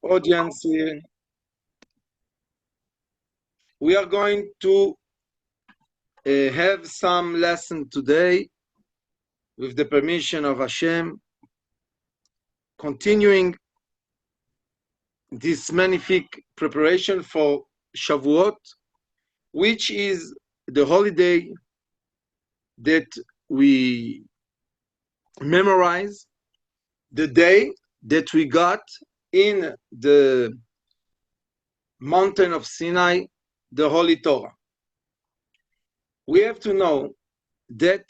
audience here. We are going to have some lesson today with the permission of Hashem, continuing this magnific preparation for Shavuot, which is the holiday that we memorize the day that we got in the mountain of Sinai, the Holy Torah. We have to know that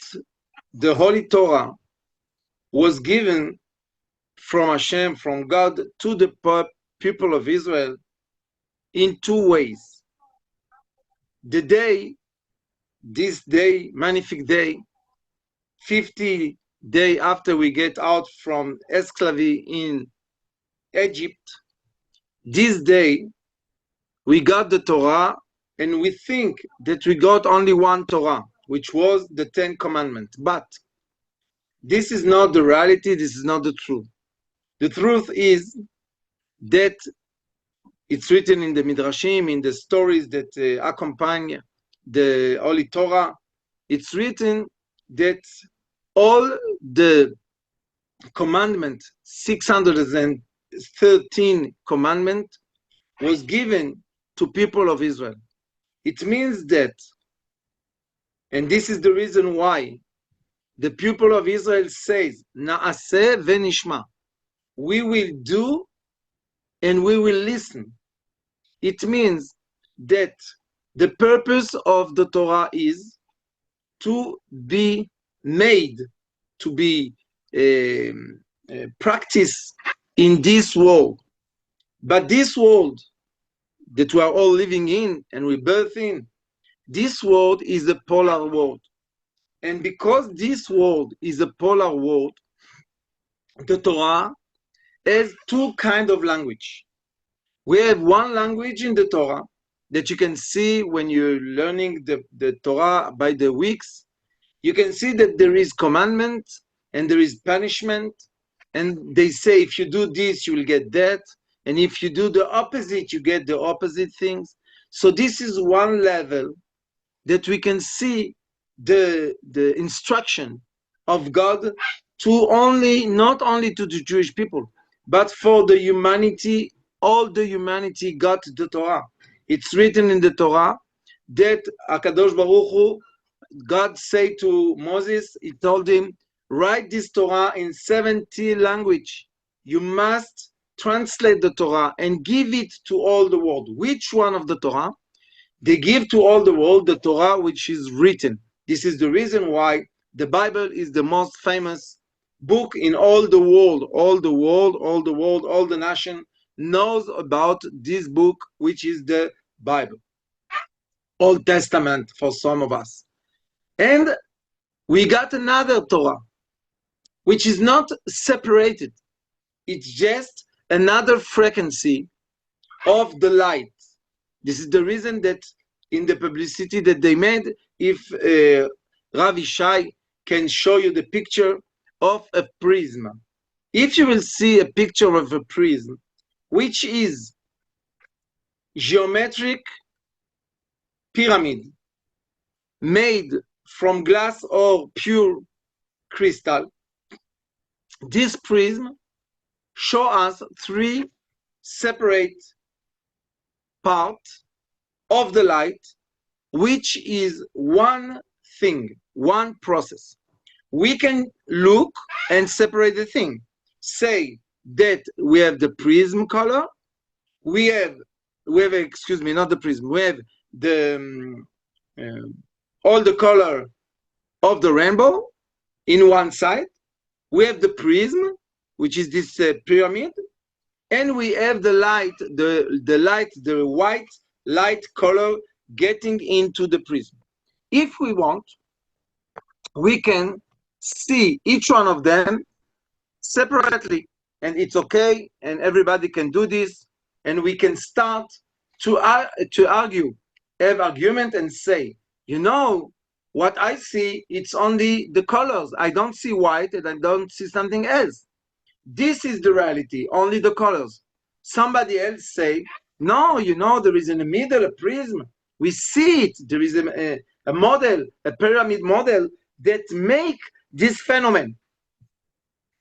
the Holy Torah was given from Hashem, from God, to the people of Israel in two ways. The day, this day, magnific day, 50 days after we get out from esclavy in Egypt, this day we got the Torah, and we think that we got only one Torah, which was the 10 Commandments. But this is not the reality, this is not the truth. The truth is that it's written in the Midrashim, in the stories that accompany the Holy Torah. It's written that all the commandments, 613 commandments, was given to people of Israel. It means that, and this is the reason why the people of Israel says, Naase Venishma, we will do and we will listen. It means that the purpose of the Torah is to be made, to be practiced in this world. But this world that we are all living in and we birth in, this world is a polar world. And because this world is a polar world, the Torah has two kinds of language. We have one language in the Torah that you can see when you're learning the Torah by the weeks. You can see that there is commandment and there is punishment. And they say, if you do this, you will get that. And if you do the opposite, you get the opposite things. So this is one level that we can see the instruction of God to not only to the Jewish people, but for the humanity. All the humanity got the Torah. It's written in the Torah that HaKadosh Baruch Hu, God said to Moses, he told him, write this Torah in 70 language. You must translate the Torah and give it to all the world. Which one of the Torah? They give to all the world the Torah which is written. This is the reason why the Bible is the most famous book in all the world. All the nation knows about this book, which is the Bible. Old Testament for some of us. And we got another Torah, which is not separated. It's just another frequency of the light. This is the reason that in the publicity that they made, if Rav Ishai can show you the picture of a prism. If you will see a picture of a prism, which is geometric pyramid made from glass or pure crystal, this prism shows us three separate parts of the light, which is one thing, one process. We can look and separate the thing. Say that we have the prism color, we have excuse me, not the prism, we have the all the color of the rainbow in one side, we have the prism, which is this pyramid, and we have the light, the white light color getting into the prism. If we want, we can see each one of them separately, and it's okay, and everybody can do this, and we can start to argue, have argument, and say, you know, what I see, it's only the colors. I don't see white, and I don't see something else. This is the reality, only the colors. Somebody else say, no, there is in the middle a prism. We see it. There is a model, a pyramid model that make this phenomenon.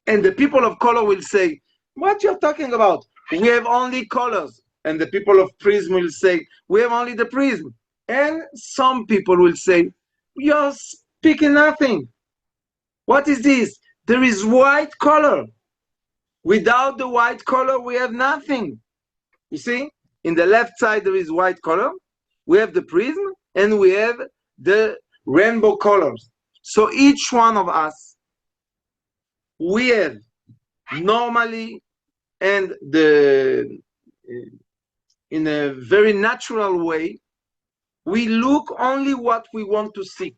And the people of color will say, what you're talking about? We have only colors. And the people of prism will say, we have only the prism. And some people will say, you're speaking nothing. What is this? There is white color. Without the white color, we have nothing. You see, in the left side, there is white color. We have the prism and we have the rainbow colors. So each one of us, we have normally and in a very natural way, we look only what we want to see.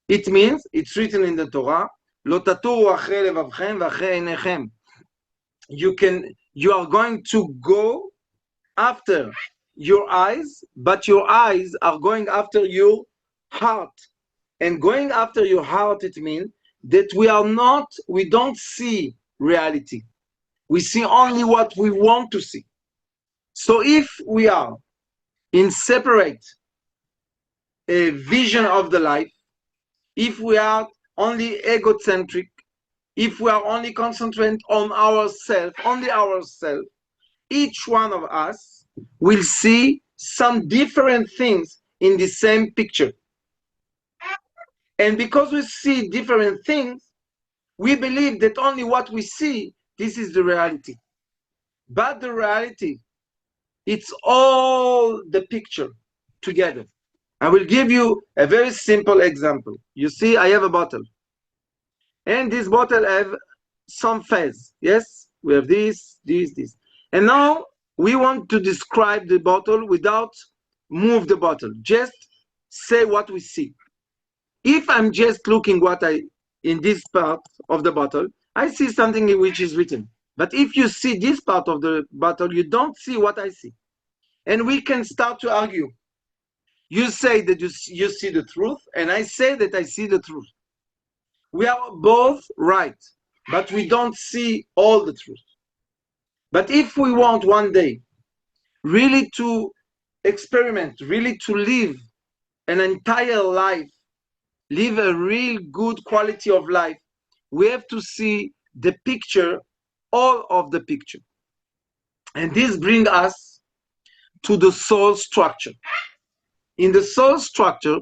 It means, it's written in the Torah, "Lo taturu achre levavchem v'achre einechem." You are going to go after your eyes, but your eyes are going after your heart. And going after your heart, it means that we don't see reality. We see only what we want to see. So if we are in separate vision of the life, if we are only egocentric, if we are only concentrated on ourselves, only ourselves, each one of us will see some different things in the same picture. And because we see different things, we believe that only what we see, this is the reality. But the reality, it's all the picture together. I will give you a very simple example. You see, I have a bottle. And this bottle have some phase. Yes, we have this. And now we want to describe the bottle without move the bottle. Just say what we see. If I'm just looking in this part of the bottle, I see something which is written. But if you see this part of the bottle, you don't see what I see. And we can start to argue. You say that you see the truth, and I say that I see the truth. We are both right, but we don't see all the truth. But if we want one day really to experiment, really to live an entire life, live a real good quality of life, we have to see the picture, all of the picture. And this brings us to the soul structure. In the soul structure,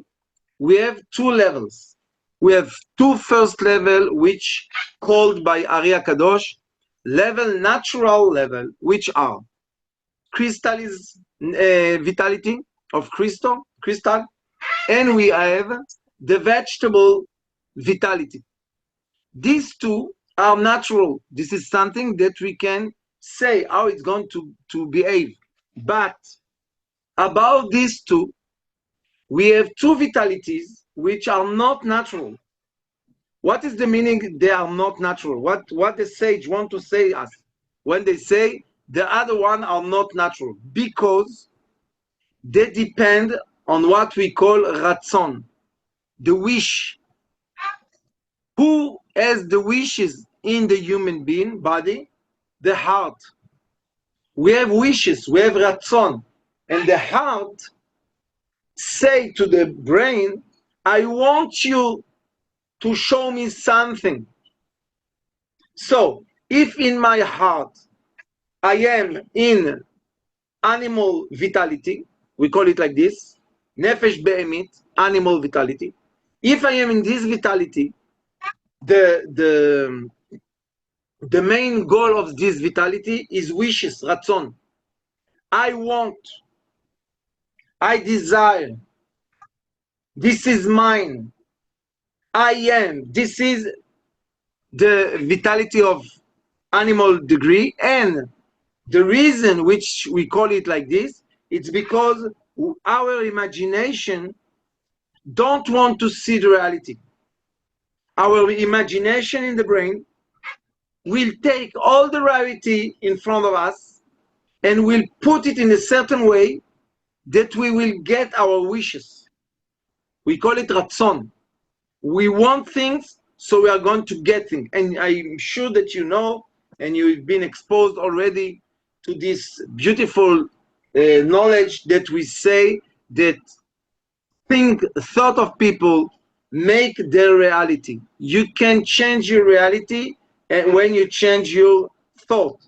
we have two levels. We have two first level, which called by Ari Kadosh, natural level, which are crystal vitality of crystal, and we have the vegetable vitality. These two are natural. This is something that we can say how it's going to behave. But about these two, we have two vitalities which are not natural. What is the meaning they are not natural? What the sage want to say us when they say the other one are not natural? Because they depend on what we call ratzon, the wish. Who has the wishes in the human being body? The heart. We have wishes, we have ratzon, and the heart say to the brain, I want you to show me something. So if in my heart I am in animal vitality, we call it like this, nefesh be'emit, animal vitality. If I am in this vitality, the main goal of this vitality is wishes, ratzon. I want, I desire, this is mine, I am. This is the vitality of animal degree, and the reason which we call it like this, it's because our imagination don't want to see the reality. Our imagination in the brain will take all the reality in front of us and will put it in a certain way that we will get our wishes. We call it ratzon. We want things, so we are going to get things. And I'm sure that you know, and you've been exposed already to this beautiful knowledge that we say that thought of people make their reality. You can change your reality when you change your thought.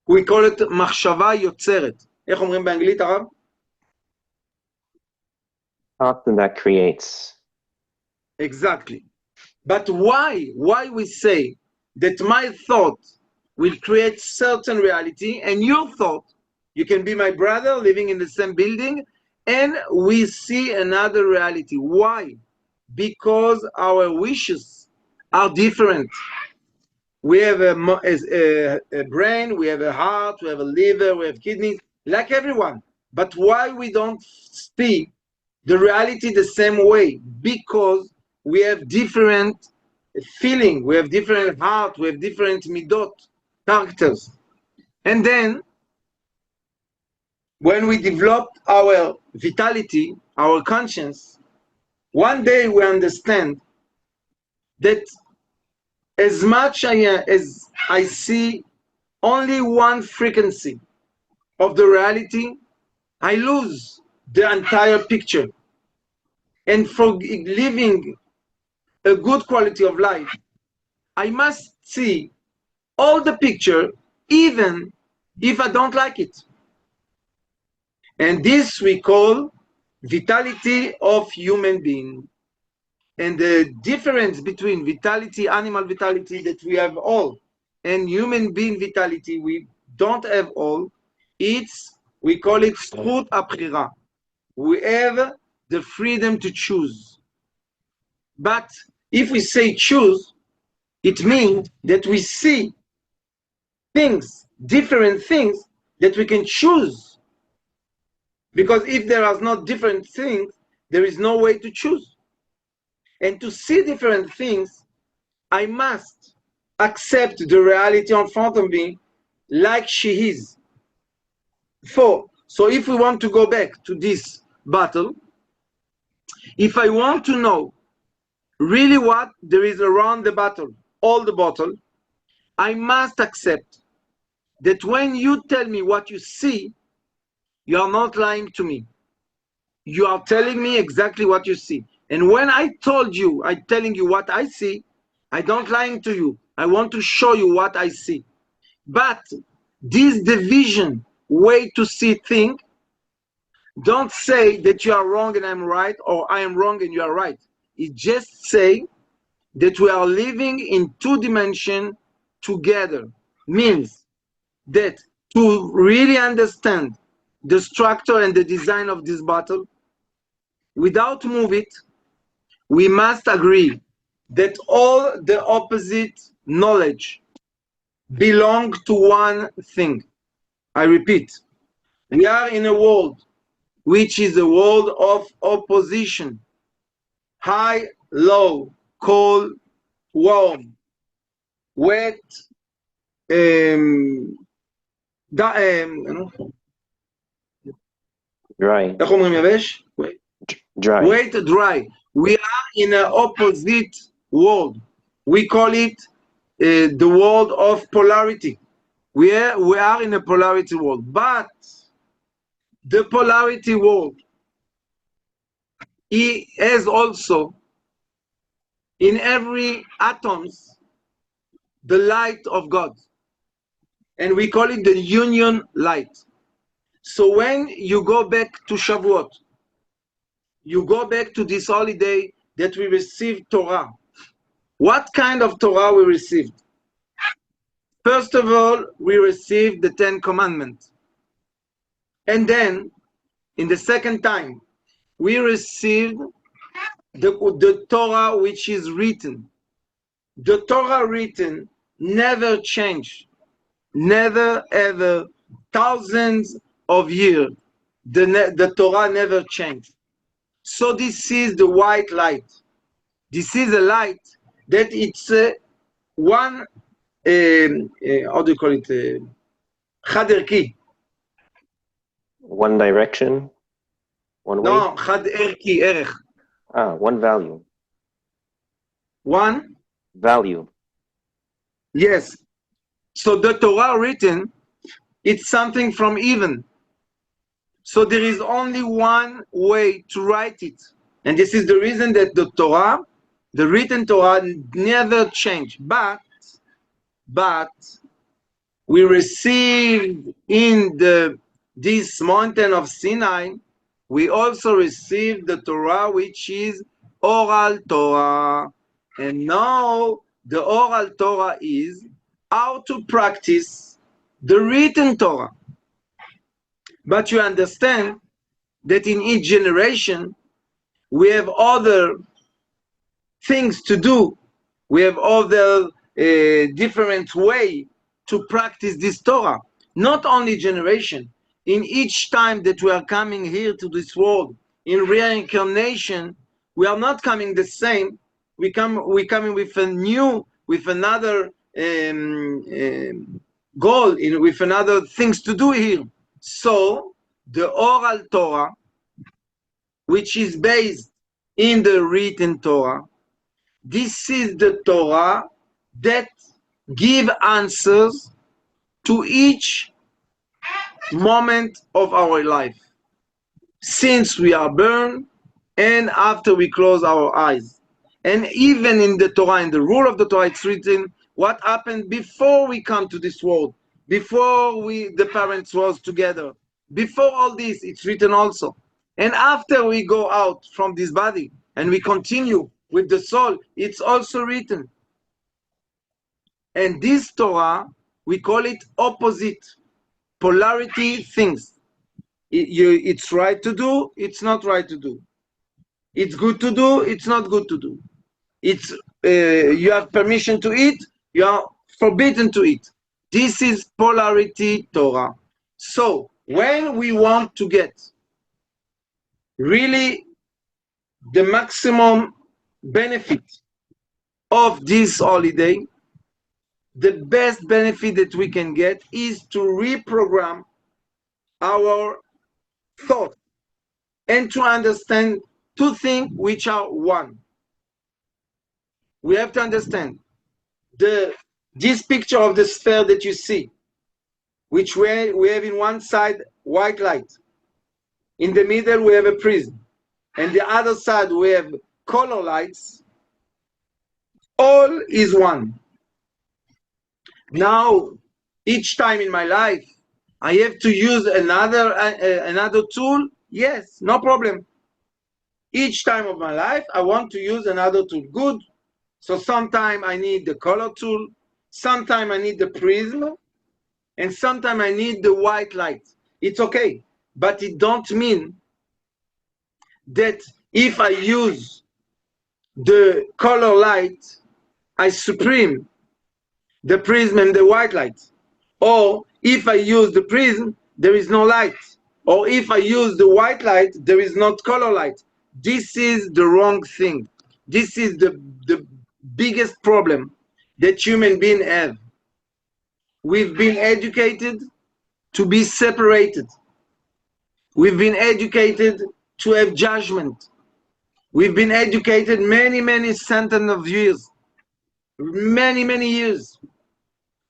We call it מחשבה יוצרת. איך אומרים באנגלית, הרב? Something that creates. Exactly. But why we say that my thought will create certain reality and your thought, you can be my brother living in the same building and we see another reality. Why? Because our wishes are different. We have a brain, we have a heart, we have a liver, we have kidneys, like everyone. But why we don't see the reality the same way? Because we have different feeling, we have different heart, we have different midot, characters. And then, when we developed our vitality, our conscience, one day we understand that as much as I see only one frequency of the reality, I lose the entire picture. And for living a good quality of life, I must see all the picture, even if I don't like it. And this we call vitality of human being. And the difference between vitality, animal vitality that we have all, and human being vitality we don't have all, we call it זכות הבחירה. We have the freedom to choose. But if we say choose, it means that we see things, different things that we can choose. Because if there are not different things, there is no way to choose. And to see different things, I must accept the reality in front of me like she is. So if we want to go back to this battle, if I want to know really what there is around the battle, all the battle, I must accept that when you tell me what you see, you are not lying to me. You are telling me exactly what you see. And when I'm telling you what I see, I don't lying to you. I want to show you what I see. But this division way to see things, don't say that you are wrong and I'm right, or I am wrong and you are right. It just say that we are living in two dimensions together. Means that to really understand the structure and the design of this battle, without move it, we must agree that all the opposite knowledge belong to one thing. I repeat, we are in a world which is a world of opposition. High, low, cold, warm, wet, Dry. איך אומרים יבש? Dry. Wet, dry. We are in an opposite world. We call it the world of polarity. We are in a polarity world. But the polarity world has also in every atoms the light of God. And we call it the union light. So when you go back to Shavuot, you go back to this holiday that we received Torah. What kind of Torah we received? First of all, we received the 10 Commandments. And then, in the second time, we received the Torah which is written. The Torah written never changed. Never ever, thousands of years, the Torah never changed. So this is the white light. This is a light that it's one, how do you call it? חד ערכי. One direction? One way? No, חד ערכי, ערך. One value. One? Value. Yes. So the Torah written It's something from even. So there is only one way to write it. And this is the reason that the Torah, the written Torah, never changed. But we received in this mountain of Sinai, we also received the Torah, which is oral Torah. And now the oral Torah is how to practice the written Torah. But you understand that in each generation, we have other things to do. We have other different way to practice this Torah. Not only generation. In each time that we are coming here to this world, in reincarnation, we are not coming the same. We coming with another goal, with another things to do here. So the oral Torah, which is based in the written Torah, this is the Torah that give answers to each moment of our life, since we are born and after we close our eyes. And even in the Torah, in the rule of the Torah, it's written what happened before we come to this world, before the parents was together, before all this, it's written also. And after we go out from this body and we continue with the soul, it's also written. And this Torah, we call it opposite, polarity things. It's right to do, it's not right to do. It's good to do, it's not good to do. It's you have permission to eat, you are forbidden to eat. This is polarity Torah. So when we want to get really the maximum benefit of this holiday, the best benefit that we can get is to reprogram our thought and to understand two things which are one. We have to understand this picture of the sphere that you see, which we have in one side white light, in the middle we have a prism, and the other side we have color lights. All is one. Now, each time in my life, I have to use another tool. Yes, no problem. Each time of my life, I want to use another tool. Good. So sometime I need the color tool, sometime I need the prism, and sometime I need the white light. It's okay, but it don't mean that if I use the color light, I supreme the prism and the white light. Or if I use the prism, there is no light. Or if I use the white light, there is not color light. This is the wrong thing. This is the biggest problem that human beings have. We've been educated to be separated. We've been educated to have judgment. We've been educated many centuries of years. Many years.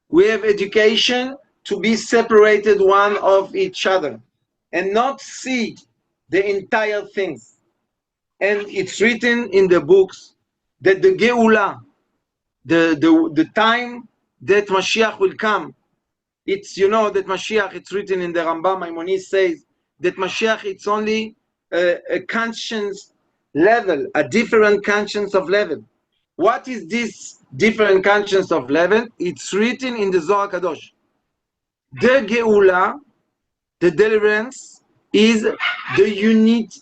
We have education to be separated one of each other and not see the entire things. And it's written in the books that the Geula, the time that Mashiach will come, it's, that Mashiach, it's written in the Rambam, Maimonides says that Mashiach, it's only a conscience level, a different conscience of level. What is this different conscience of level? It's written in the Zohar Kadosh. The Geula, the deliverance, is the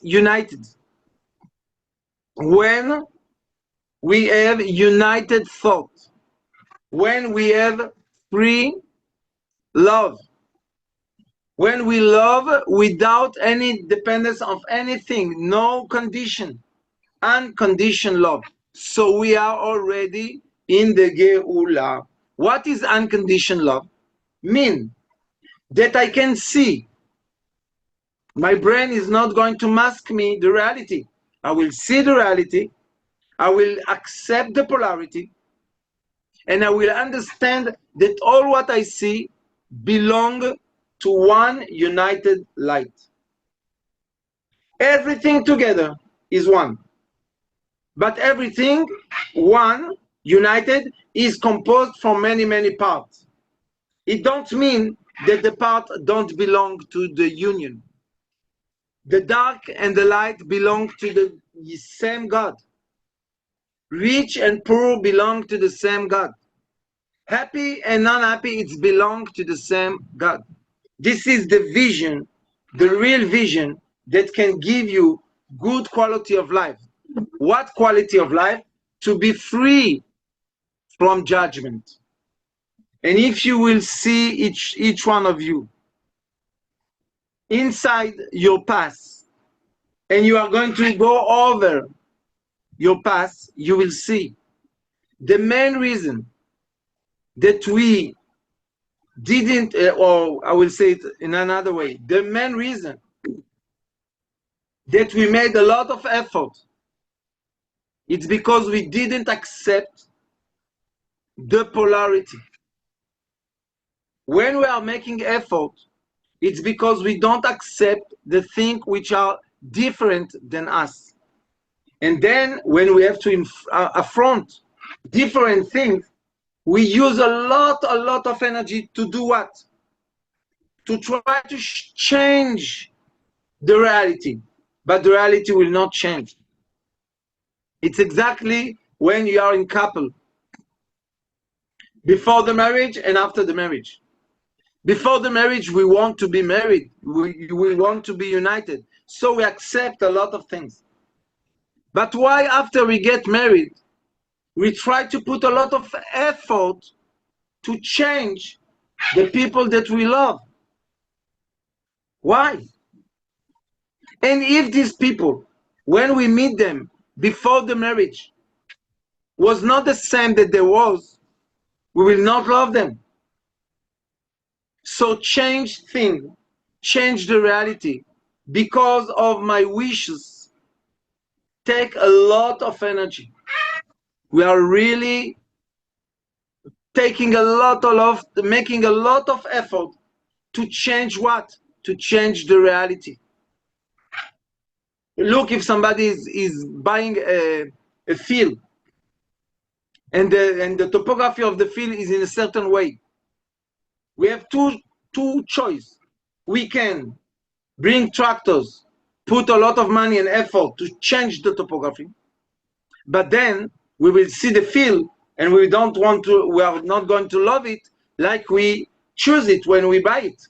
united. When we have united thought, when we have free love, when we love without any dependence of anything, no condition, unconditioned love. So we are already in the Geula. What is unconditioned love? Mean that I can see. My brain is not going to mask me the reality. I will see the reality. I will accept the polarity. And I will understand that all what I see belong to one united light. Everything together is one. But everything, one, united, is composed from many, many parts. It don't mean that the parts don't belong to the union. The dark and the light belong to the same God. Rich and poor belong to the same God. Happy and unhappy, it belong to the same God. This is the vision, the real vision that can give you good quality of life. What quality of life? To be free from judgment. And if you will see each one of you inside your past, and you are going to go over your past, you will see the main reason that we didn't, or I will say it in another way, the main reason that we made a lot of effort, it's because we didn't accept the polarity. When we are making effort, it's because we don't accept the things which are different than us. And then when we have to affront different things, we use a lot of energy to do what? To try to change the reality. But the reality will not change. It's exactly when you are in couple, before the marriage and after the marriage. Before the marriage, we want to be married. We want to be united. So we accept a lot of things. But why after we get married, we try to put a lot of effort to change the people that we love? Why? And if these people, when we meet them before the marriage, was not the same that there was, we will not love them. So change things, change the reality because of my wishes take a lot of energy. We are really taking making a lot of effort to change what? To change the reality. Look, if somebody is buying a field and the topography of the field is in a certain way, we have two choices. We can bring tractors, put a lot of money and effort to change the topography, but then we will see the field and we are not going to love it like we choose it when we buy it.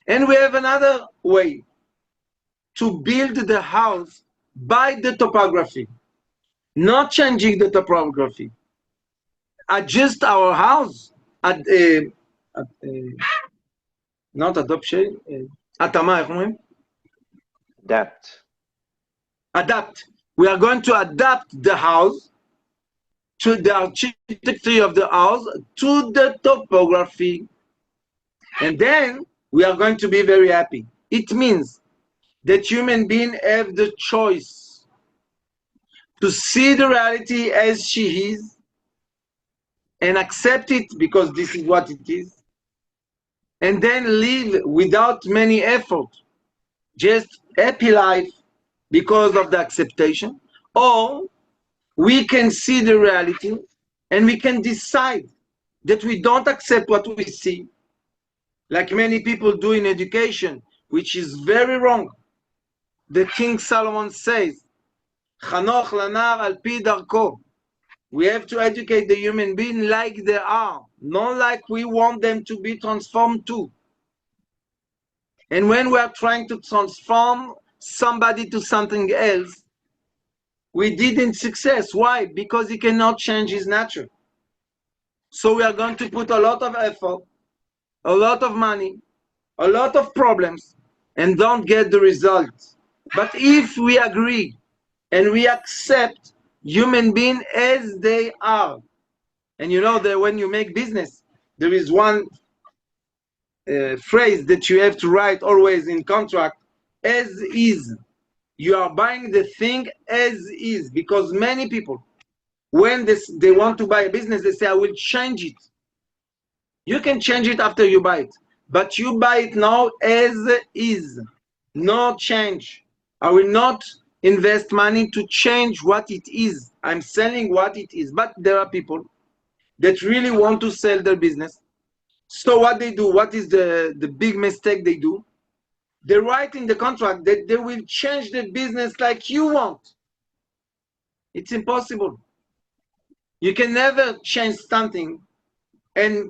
And we have another way to build the house by the topography, not changing the topography. Adjust our house, not adoption, התאמה, איך אומרים? Adapt. Adapt. We are going to adapt the house to the architecture of the house, to the topography. And then we are going to be very happy. It means that human beings have the choice to see the reality as she is and accept it because this is what it is, and then live without many effort, just happy life because of the acceptation. Or we can see the reality and we can decide that we don't accept what we see, like many people do in education, which is very wrong. The King Solomon says, Chanoch lanar al pi darko. We have to educate the human being like they are, not like we want them to be transformed too. And when we are trying to transform somebody to something else, we didn't success. Why? Because he cannot change his nature. So we are going to put a lot of effort, a lot of money, a lot of problems, and don't get the results. But if we agree and we accept human beings as they are, and you know that when you make business, there is one phrase that you have to write always in contract: as is. You are buying the thing as is, because many people, when they want to buy a business, they say, I will change it. You can change it after you buy it, but you buy it now as is, no change. I will not invest money to change what it is. I'm selling what it is. But there are people that really want to sell their business. So what they do, what is the big mistake they do? They write in the contract that they will change the business like you want. It's impossible. You can never change something and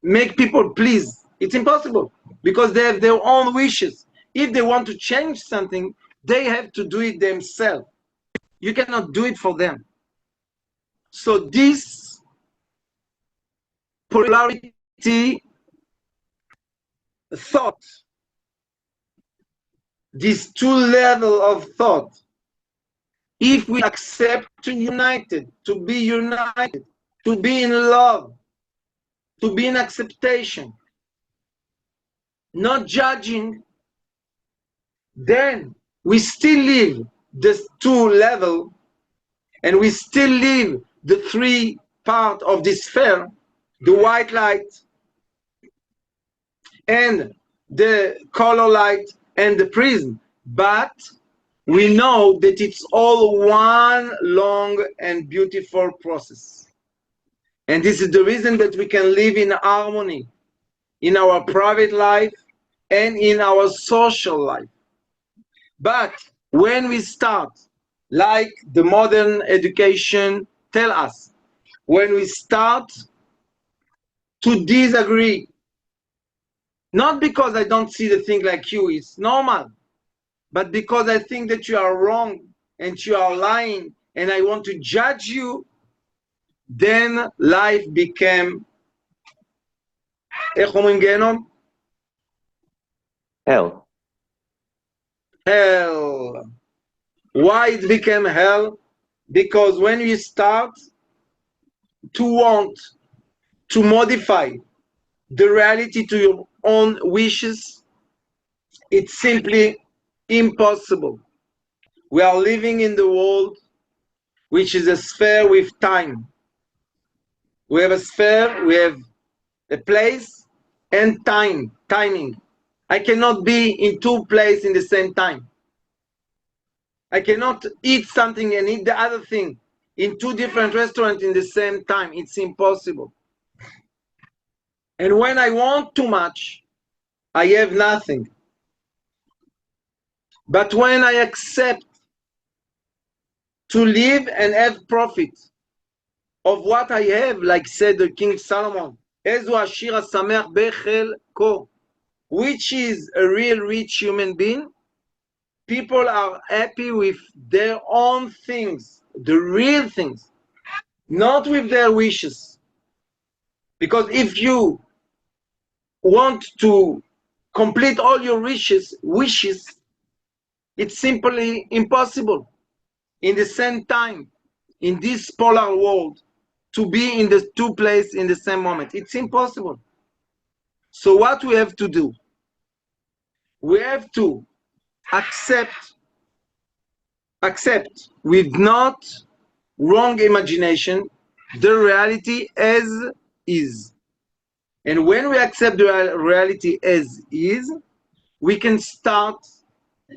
make people please. It's impossible because they have their own wishes. If they want to change something, they have to do it themselves. You cannot do it for them. So this polarity thought, this two level of thought, if we accept to be united, to be in love, to be in acceptation, not judging, then we still live this two level and we still live the three part of this sphere, the white light and the color light and the prism. But we know that it's all one long and beautiful process. And this is the reason that we can live in harmony in our private life and in our social life. But when we start, like the modern education tell us, when we start to disagree, not because I don't see the thing like you, it's normal, but because I think that you are wrong and you are lying and I want to judge you, then life became, איך אומרים גיהנום? Hell. Hell. Why it became hell? Because when you start to want to modify the reality to your own wishes, it's simply impossible. We are living in the world which is a sphere with time. We have a sphere, we have a place and timing. I cannot be in two places in the same time. I cannot eat something and eat the other thing in two different restaurants in the same time. It's impossible. And when I want too much, I have nothing. But when I accept to live and have profit of what I have, like said the King Solomon, Ezu Ashir HaSameach Bechelko, which is a real rich human being, people are happy with their own things, the real things, not with their wishes. Because if you want to complete all your wishes, it's simply impossible in the same time, in this polar world, to be in the two places in the same moment. It's impossible. So what we have to do? We have to accept with not wrong imagination the reality as is. And when we accept the reality as is, we can start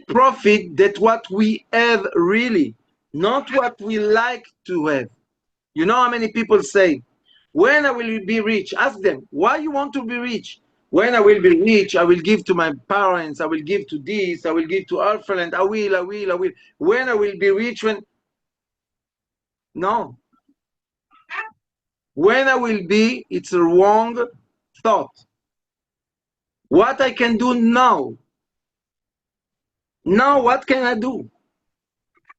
profit that what we have really, not what we like to have. You know how many people say, when I will be rich? Ask them, why you want to be rich? When I will be rich, I will give to my parents, I will give to this, I will give to orphanage, I will. When I will be rich, no. When I will be, it's a wrong thought. What I can do now, what can I do?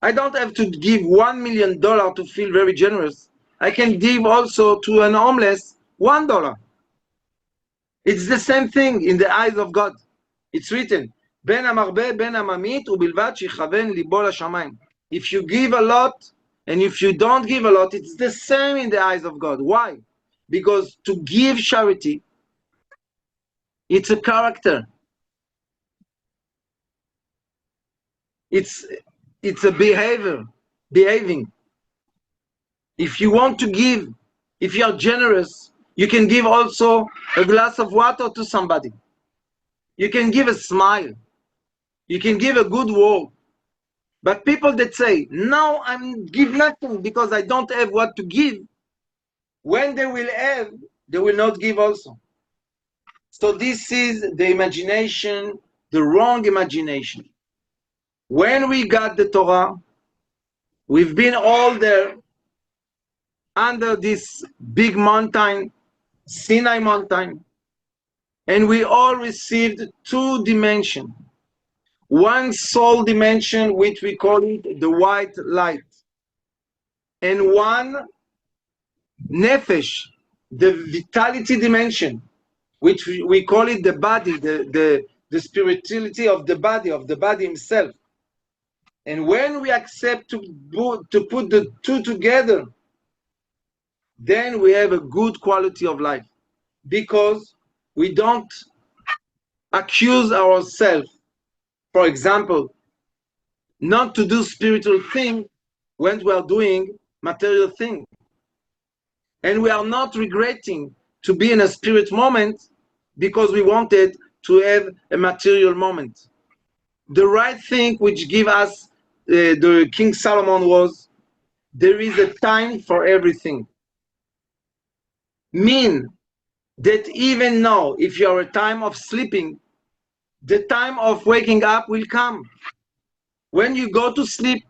I don't have to give $1 million to feel very generous. I can give also to an homeless $1. It's the same thing in the eyes of God. It's written, Ben המרבה ben הממית ובלבד שיכוון ליבו לשמיים. If you give a lot and if you don't give a lot, it's the same in the eyes of God. Why? Because to give charity, it's a character. It's a behaving. If you want to give, if you are generous, You can give also a glass of water to somebody. You can give a smile. You can give a good word. But people that say, no, I'm give nothing because I don't have what to give, when they will have, they will not give also. So this is the imagination, the wrong imagination. When we got the Torah, we've been all there under this big mountain, Sinai mountain, and we all received two dimensions. One soul dimension, which we call it the white light, and one nefesh, the vitality dimension, which we call it the body, the spirituality of the body himself. And when we accept to put the two together, then we have a good quality of life, because we don't accuse ourselves, for example, not to do spiritual thing when we are doing material thing. And we are not regretting to be in a spirit moment because we wanted to have a material moment. The right thing which give us the King Solomon was, there is a time for everything. Mean that even now, if you are a time of sleeping, the time of waking up will come. When you go to sleep,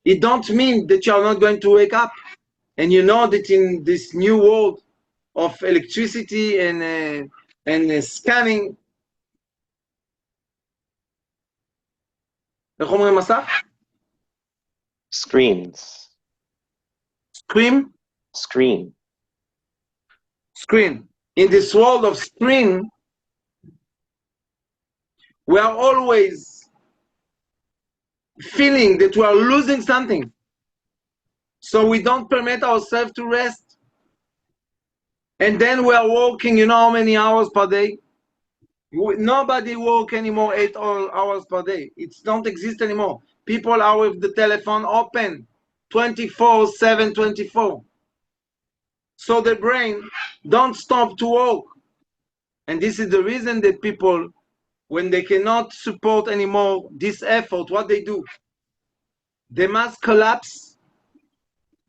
it don't mean that you are not going to wake up. And you know that in this new world of electricity and scanning, איך אומרים מסך? Screens. Screen? Screen. Screen. In this world of screen, we are always feeling that we are losing something. So we don't permit ourselves to rest. And then we are working, you know how many hours per day? Nobody work anymore 8 hours per day. It don't exist anymore. People are with the telephone open 24/7, 24. So the brain don't stop to work. And this is the reason that people, when they cannot support anymore this effort, what they do? They must collapse.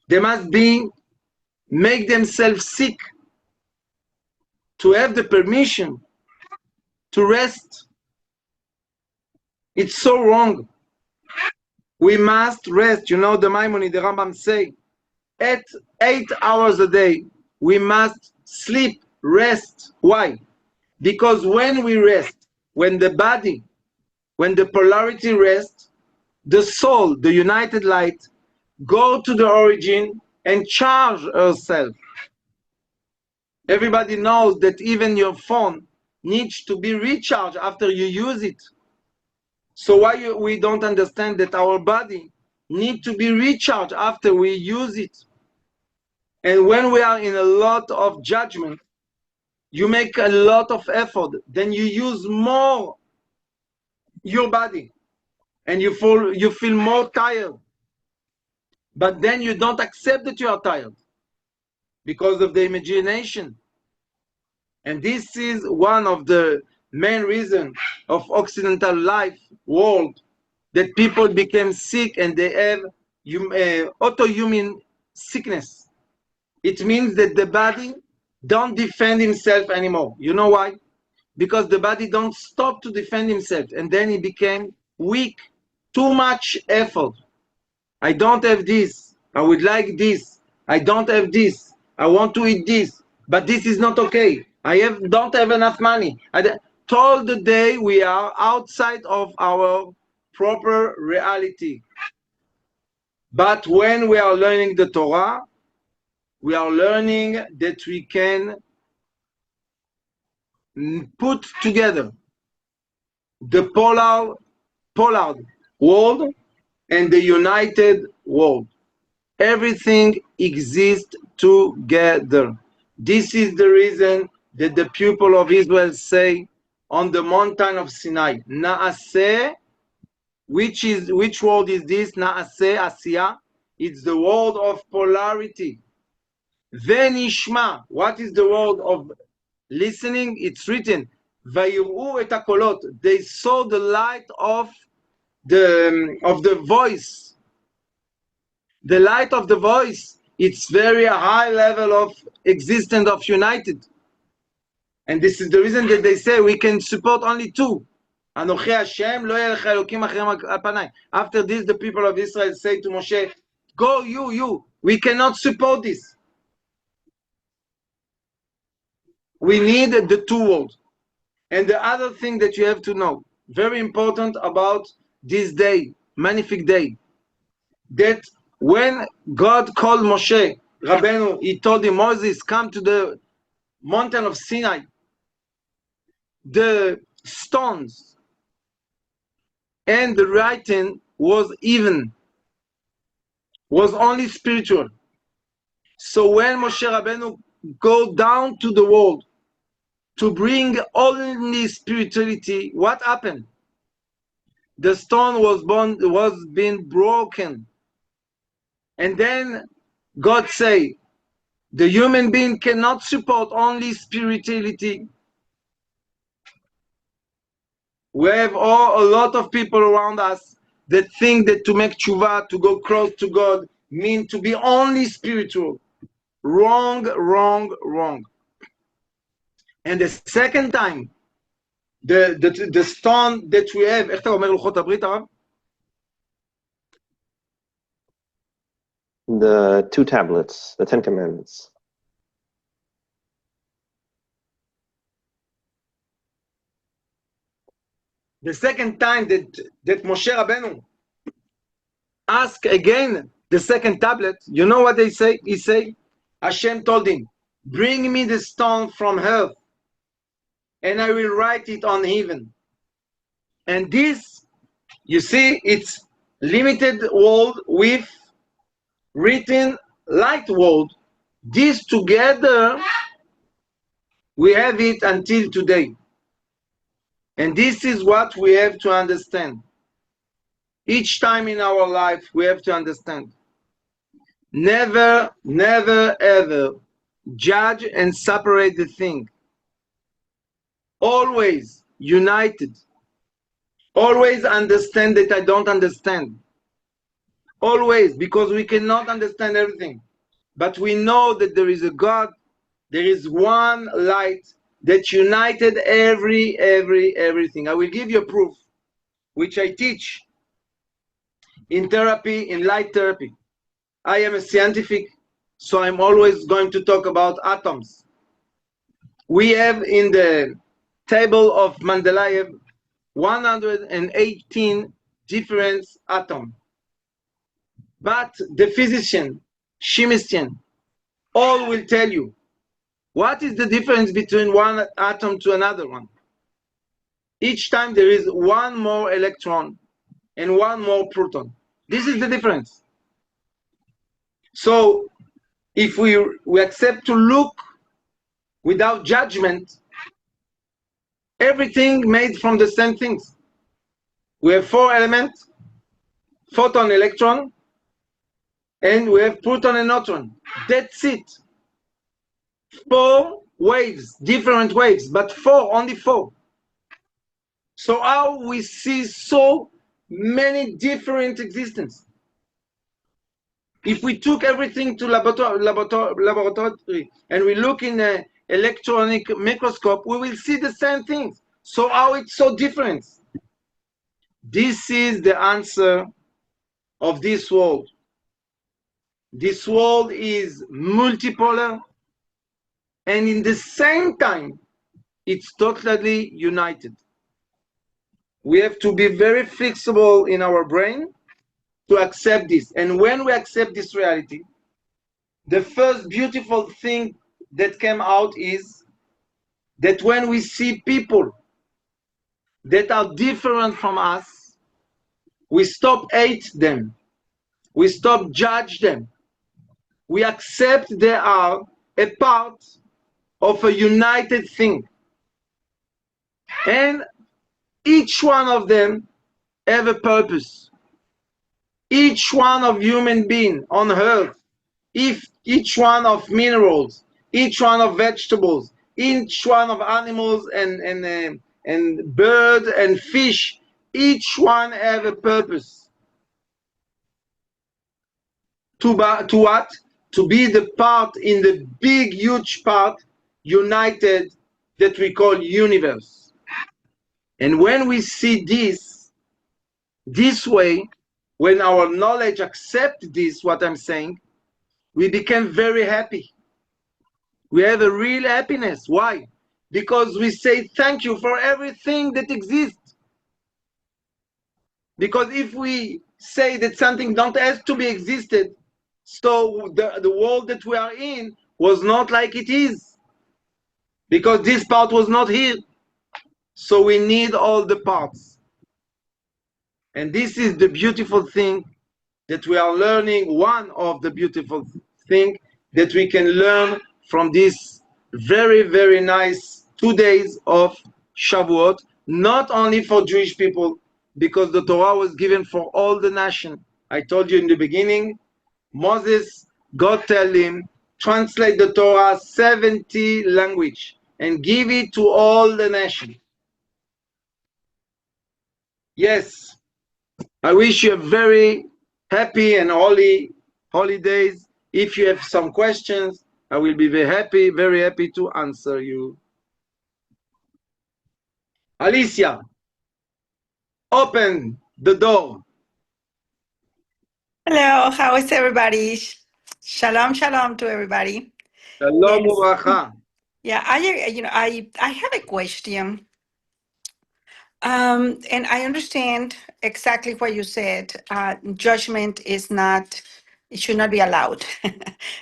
They must make themselves sick to have the permission to rest. It's so wrong. We must rest. You know, the Maimonides, the Rambam say, at 8 hours a day, we must sleep, rest. Why? Because when we rest, when the body, when the polarity rests, the soul, the united light, go to the origin and charge herself. Everybody knows that even your phone needs to be recharged after you use it. So why we don't understand that our body need to be recharged after we use it? And when we are in a lot of judgment, you make a lot of effort, then you use more your body, and you feel more tired. But then you don't accept that you are tired because of the imagination. And this is one of the main reasons of Occidental life world, that people became sick and they have autoimmune sickness. It means that the body don't defend himself anymore. You know why? Because the body don't stop to defend himself, and then he became weak. Too much effort. I don't have this. I would like this. I don't have this. I want to eat this, but this is not okay. Don't have enough money. All the day we are outside of our proper reality. But when we are learning the Torah, we are learning that we can put together the polar world and the united world. Everything exists together. This is the reason that the people of Israel say on the mountain of Sinai, Naase, which world is this? Naase, Asiya. It's the world of polarity. Venishma. What is the word of listening? It's written. Vayiru et hakolot. They saw the light of the voice. The light of the voice. It's very high level of existence of united. And this is the reason that they say we can support only two. Anochi Hashem, lo yeh lecha elokim acharem al panai. After this, the people of Israel say to Moshe, go you. We cannot support this. We need the two worlds. And the other thing that you have to know, very important about this day, magnific day, that when God called Moshe Rabbeinu, he told him, Moses, come to the mountain of Sinai. The stones and the writing was even, was only spiritual. So when Moshe Rabbeinu go down to the world to bring only spirituality, what happened? The stone was being broken. And then God say, the human being cannot support only spirituality. We have a lot of people around us that think that to make tshuva, to go close to God, mean to be only spiritual. Wrong. And the second time, the stone that we have, איך אתה אומר לוחות הברית, הרב? The two tablets, the 10 Commandments. The second time that Moshe Rabbeinu asked again the second tablet, you know what they say? He say, Hashem told him, bring me the stone from earth, and I will write it on heaven. And this, you see, it's limited world with written light world. This together, we have it until today. And this is what we have to understand. Each time in our life, we have to understand. Never, ever judge and separate the thing. Always united. Always understand that I don't understand. Always, because we cannot understand everything. But we know that there is a God, there is one light that united everything. I will give you a proof, which I teach in therapy, in light therapy. I am a scientific, so I'm always going to talk about atoms. We have in the table of Mendeleev 118 different atoms. But the physician, chemistry, all will tell you what is the difference between one atom to another one. Each time there is one more electron and one more proton. This is the difference. So if we accept to look without judgment, everything made from the same things. We have four elements, photon, electron, and we have proton and neutron. That's it. Four waves, different waves, but four, only four. So how we see so many different existences? If we took everything to laboratory and we look in an electronic microscope, we will see the same things. So how it's so different? This is the answer of this world. This world is multipolar, and in the same time, it's totally united. We have to be very flexible in our brain to accept this. And when we accept this reality, the first beautiful thing that came out is that when we see people that are different from us, we stop hate them. We stop judge them. We accept they are a part of a united thing. And each one of them have a purpose. Each one of human being on earth if each one of minerals, each one of vegetables, each one of animals and bird and fish, each one have a purpose. To what? To be the part in the big, huge part, united, that we call universe. And when we see this way, when our knowledge accept this, what I'm saying, we become very happy. We have a real happiness. Why? Because we say thank you for everything that exists. Because if we say that something don't have to be existed, so the world that we are in was not like it is. Because this part was not here. So we need all the parts. And this is the beautiful thing that we are learning, one of the beautiful thing that we can learn from this very, very nice 2 days of Shavuot, not only for Jewish people, because the Torah was given for all the nation. I told you in the beginning, Moses, God tell him, translate the Torah 70 language and give it to all the nation. Yes, I wish you a very happy and holy holidays. If you have some questions, I will be very happy to answer you. Alicia, open the door. Hello, how is everybody? Shalom, shalom to everybody. Shalom Yes. uvracha. Yeah, I have a question. And I understand exactly what you said. Judgment is not, it should not be allowed.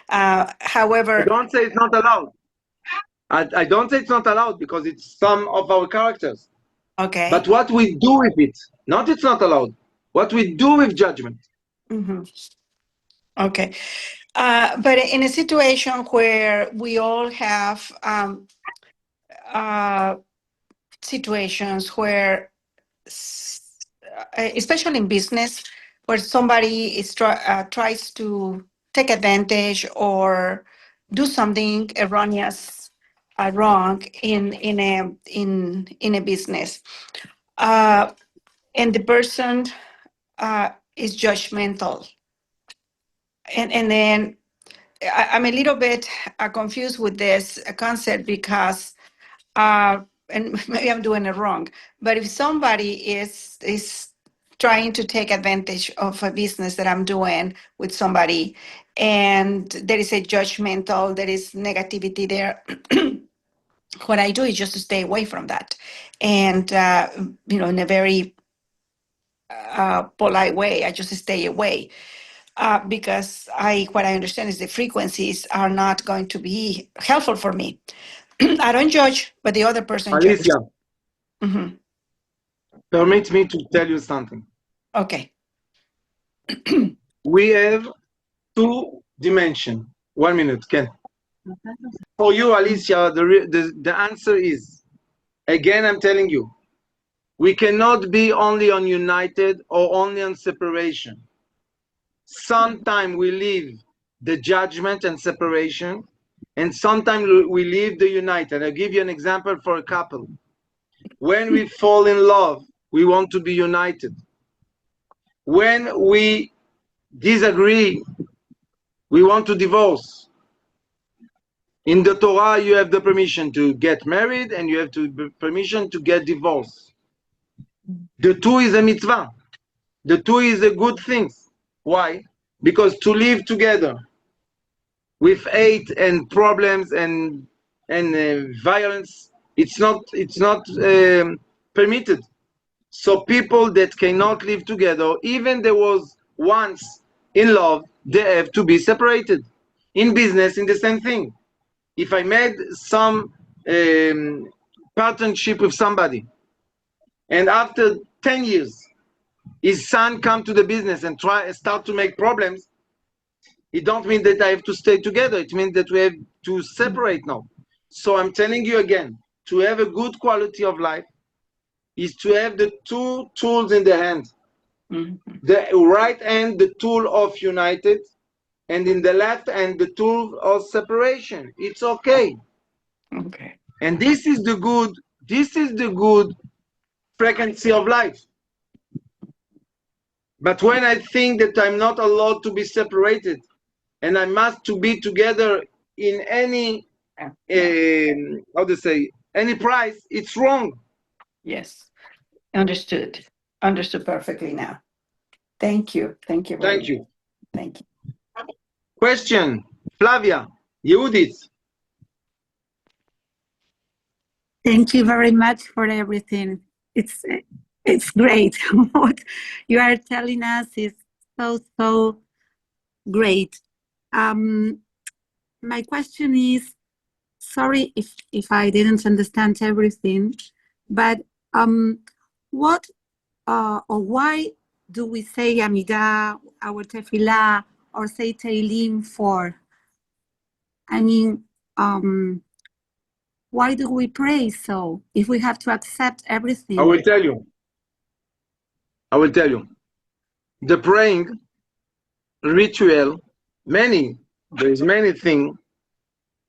I However, don't say it's not allowed. I don't say it's not allowed because it's some of our characters. But okay. what we do with it, not it's not allowed. What we do with judgment. hmm Okay. But in a situation where we all have uh, situations where especially in business, where somebody tries to take advantage or do something erroneous, wrong in a business, uh, and the person is judgmental, and then I'm a little bit confused with this concept because uh, and maybe I'm doing it wrong, but if somebody is trying to take advantage of a business that I'm doing with somebody, and there is a judgmental, there is negativity there, what I do is just to stay away from that, and in a very polite way, I just stay away. Because what I understand is the frequencies are not going to be helpful for me. I don't judge, but the other person judges. Alicia, Mhm. permit me to tell you something. Okay. We have two dimensions. 1 minute, Ken. For you, Alicia, the answer is, again, I'm telling you, we cannot be only on united or only on separation. Sometimes we leave the judgment and separation, and sometimes we leave the united. I'll give you an example for a couple. When we fall in love, we want to be united. When we disagree, we want to divorce. In the Torah, you have the permission to get married and you have the permission to get divorced. The two is a mitzvah. The two is a good thing. Why? Because to live together with hate and problems and violence, it's not permitted. So people that cannot live together, even there was once in love, they have to be separated. In business, in the same thing. If I made some partnership with somebody, and after 10 years, his son come to the business and start to make problems, it don't mean that I have to stay together. It means that we have to separate now. So I'm telling you again, to have a good quality of life is to have the two tools in the hand. Mhm. The right hand, the tool of united, and in the left and the tool of separation. It's okay. Okay. And this is the good frequency of life. But when I think that I'm not allowed to be separated and I must to be together in any how to say any price, it's wrong. Yes. Understood. Understood perfectly now. Thank you. Thank you very Thank much. you. Thank you. Question, Flavia, Judith. Thank you very much for everything. It's great. What you are telling us is so great. My question is, sorry if I didn't understand everything, but what or why do we say Amidah, our Tefillah, or say Tehillim for? I mean, why do we pray so if we have to accept I everything? will tell you. I will tell you. The praying ritual, there is many things.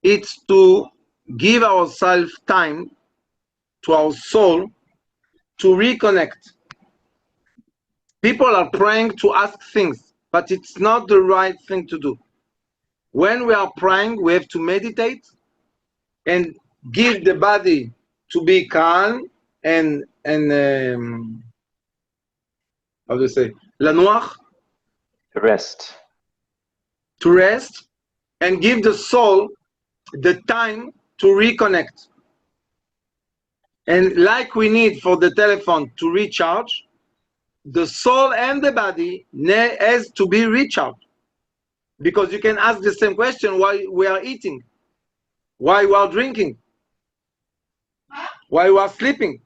It's to give ourselves time to our soul to reconnect. People are praying to ask things, but it's not the right thing to do. When we are praying, we have to meditate and give the body to be calm and how do you say lanoach, Rest. to rest, and give the soul the time to reconnect. And like we need for the telephone to recharge, the soul and the body has to be recharged. Because you can ask the same question why we are eating, why we are drinking, why we are sleeping.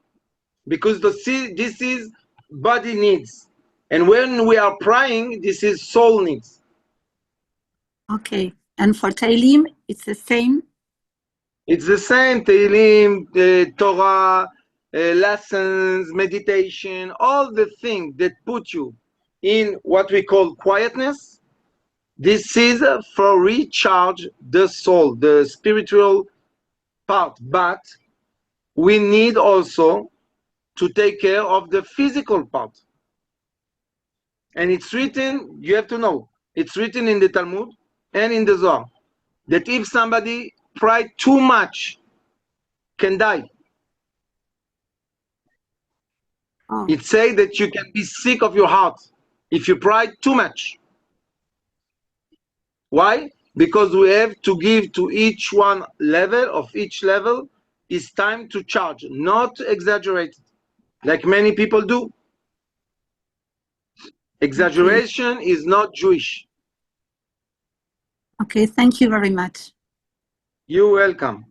Because this is body needs. And when we are praying, this is soul needs. Okay, and for Tehillim, it's the same. It's the same Tehillim, Torah, lessons, meditation, all the things that put you in what we call quietness. This is for recharge the soul, the spiritual part. But we need also to take care of the physical part. And it's written, you have to know, it's written in the Talmud and in the Zohar that if somebody prayed too much, can die. Oh, It says that you can be sick of your heart if you pride too much. Why? Because we have to give to each one level of each level is time to charge, not exaggerate like many people do. Exaggeration is not Jewish. okay. Thank you very much. You're welcome.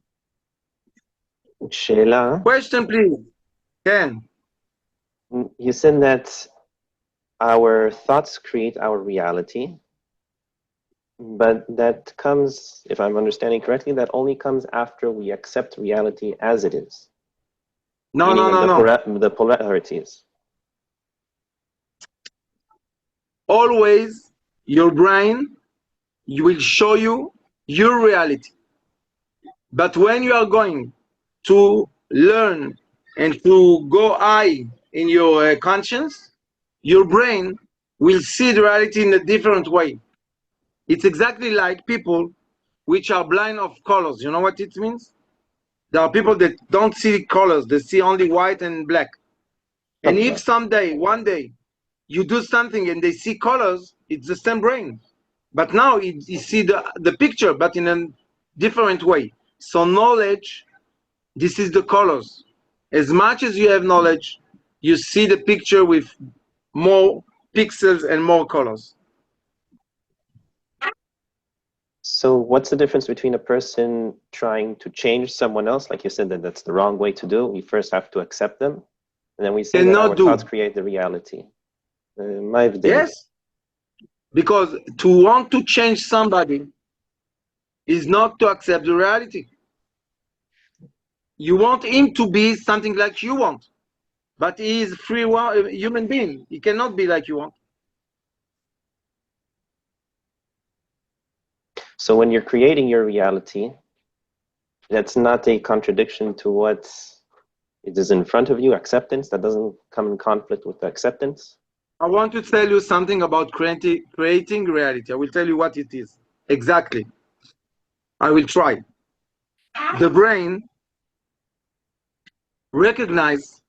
Sheila, Question, please. Ken. you said that our thoughts create our reality, but that comes, if I'm understanding correctly, that only comes after we accept reality as it is. No, meaning no, no, no. the polarities. Always your brain will show you your reality. But when you are going to learn and to go high in your conscience, your brain will see the reality in a different way. It's exactly like people which are blind of colors. You know what it means? There are people that don't see colors, they see only white and black. And if someday, one day, you do something and they see colors, it's the same brain. But now you see the picture, but in a different way. So knowledge, this is the colors. As much as you have knowledge, you see the picture with more pixels and more colors. So what's the difference between a person trying to change someone else? Like you said, that that's the wrong way to do. We first have to accept them. And then we say that our thoughts create the reality. Yes, because to want to change somebody is not to accept the reality. You want him to be something like you want, but he is free human being. He cannot be like you want. So when you're creating your reality, that's not a contradiction to what it is in front of you, acceptance. That doesn't come in conflict with the acceptance. I want to tell you something about creating reality. I will tell you what it is exactly. I will try. The brain recognize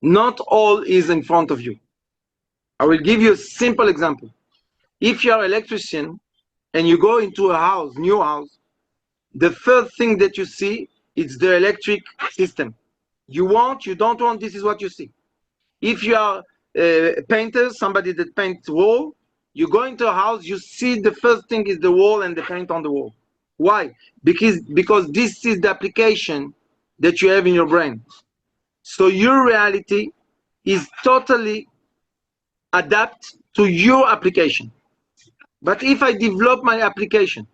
not all is in front of you. I will give you a simple example. If you are an electrician and you go into a house, new house, the first thing that you see is the electric system. You want, you don't want, this is what you see. If you are a painter, somebody that paints wall, you go into a house, you see the first thing is the wall and the paint on the wall. Why? Because this is the application that you have in your brain. So your reality is totally adapt to your application. But if I develop my application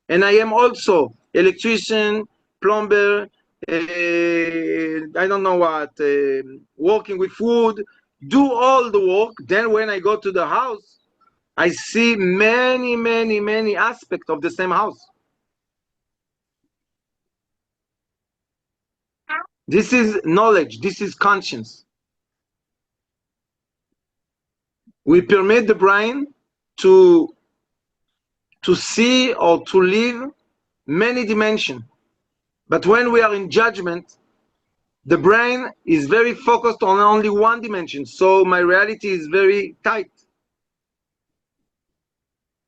and I am also electrician, plumber, I don't know what, working with wood, do all the work, then when I go to the house, I see many, many, many aspects of the same house. This is knowledge, this is conscience. We permit the brain to see or to live many dimensions. But when we are in judgment, the brain is very focused on only one dimension. So my reality is very tight.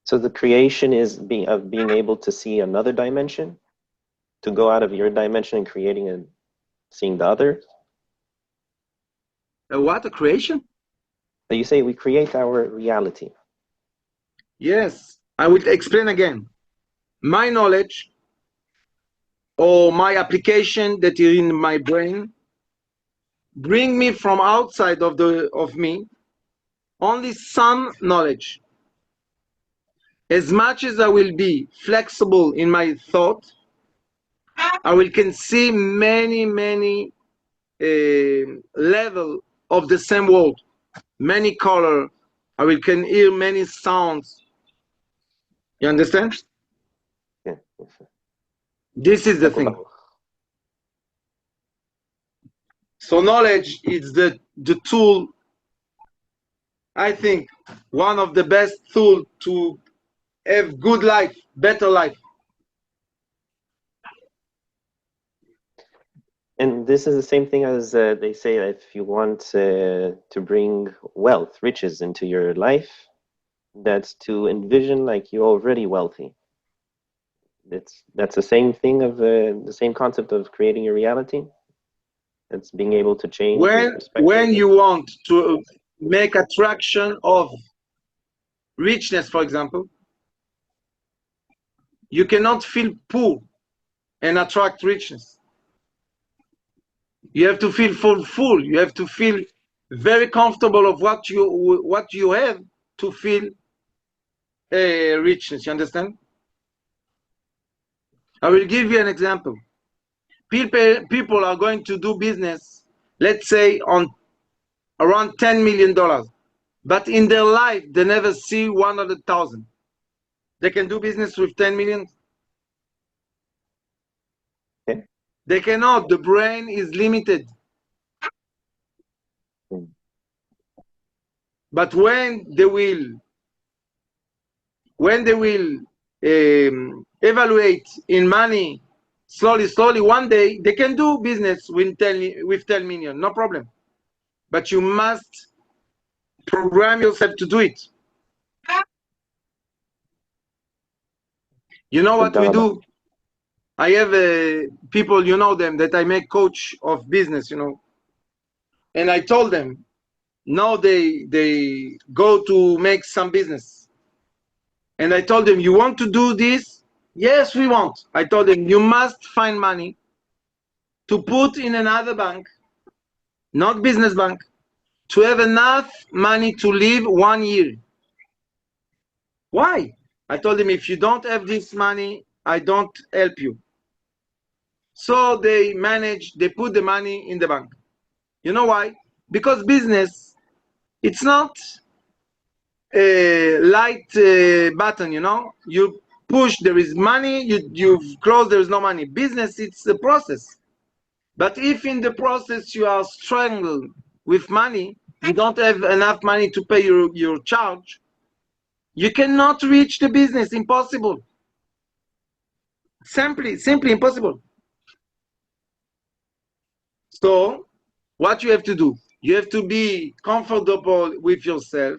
So the creation is being able to see another dimension, to go out of your dimension and creating and seeing the other. What? A creation? So you say we create our reality. Yes. I will explain again. My knowledge or my application that is in my brain bring me from outside of me only some knowledge. As much as I will be flexible in my thought, I will can see many, many level of the same world, many color. I will can hear many sounds. You understand? Yeah. This is the thing. So knowledge is the tool, I think, one of the best tool to have good life, better life. And this is the same thing as they say, if you want to bring wealth, riches into your life, that's to envision like you're already wealthy. That's the same thing of the same concept of creating your reality. It's being able to change your perspective. When you want to make attraction of richness, for example, you cannot feel poor and attract richness. You have to feel full. You have to feel very comfortable of what you have to feel richness. You understand? I will give you an example. People are going to do business, let's say on around $10 million, but in their life they never see 100,000. They can do business with 10 million. Okay. They cannot. The brain is limited. But when they will evaluate in money slowly, one day they can do business with 10 million, no problem. But you must program yourself to do it. You know what we do? I have people, you know them, that I make coach of business, you know. And I told them, now they go to make some business. And I told them, you want to do this? Yes, we want. I told them, you must find money to put in another bank, not business bank, to have enough money to live 1 year. Why? I told them, if you don't have this money, I don't help you. So they put the money in the bank. You know why? Because business, it's not a light button, you know? You push, there is money. You've closed, there is no money. Business, it's a process. But if in the process you are struggling with money, you don't have enough money to pay your charge, you cannot reach the business. Impossible. Simply impossible. So what you have to do, you have to be comfortable with yourself,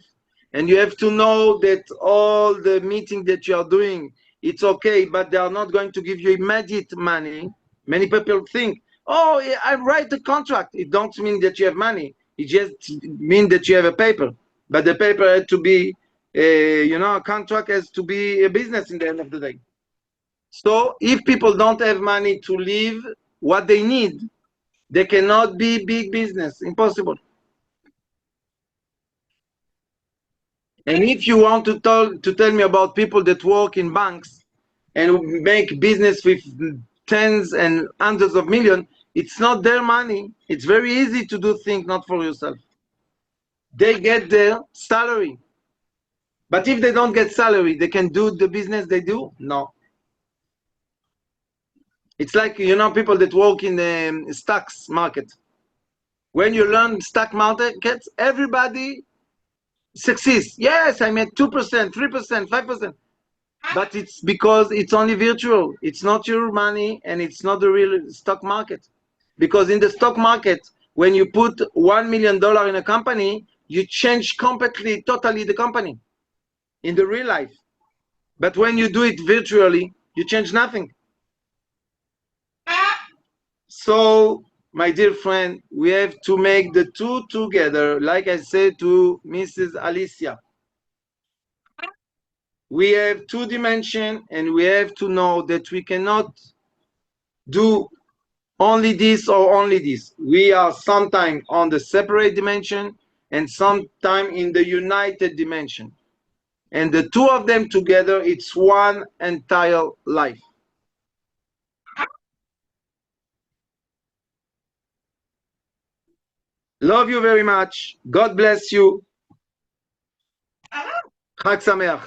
and you have to know that all the meeting that you are doing, it's okay, but they are not going to give you immediate money. Many people think, oh, I write a contract. It don't mean that you have money. It just means that you have a paper. But the paper had to be, a contract has to be a business in the end of the day. So if people don't have money to live what they need, they cannot be big business. Impossible. And if you want to tell me about people that work in banks and make business with tens and hundreds of millions, it's not their money. It's very easy to do things not for yourself. They get their salary. But if they don't get salary, they can do the business they do? No. It's like, people that work in the stocks market. When you learn stock markets, everybody succeeds. Yes, I made 2%, 3%, 5%. But it's because it's only virtual. It's not your money, and it's not the real stock market. Because in the stock market, when you put $1 million in a company, you change completely, totally the company in the real life. But when you do it virtually, you change nothing. So, my dear friend, we have to make the two together, like I said to Mrs. Alicia. We have two dimensions, and we have to know that we cannot do only this or only this. We are sometime on the separate dimension and sometime in the united dimension. And the two of them together, it's one entire life. Love you very much. God bless you. Chag Sameach.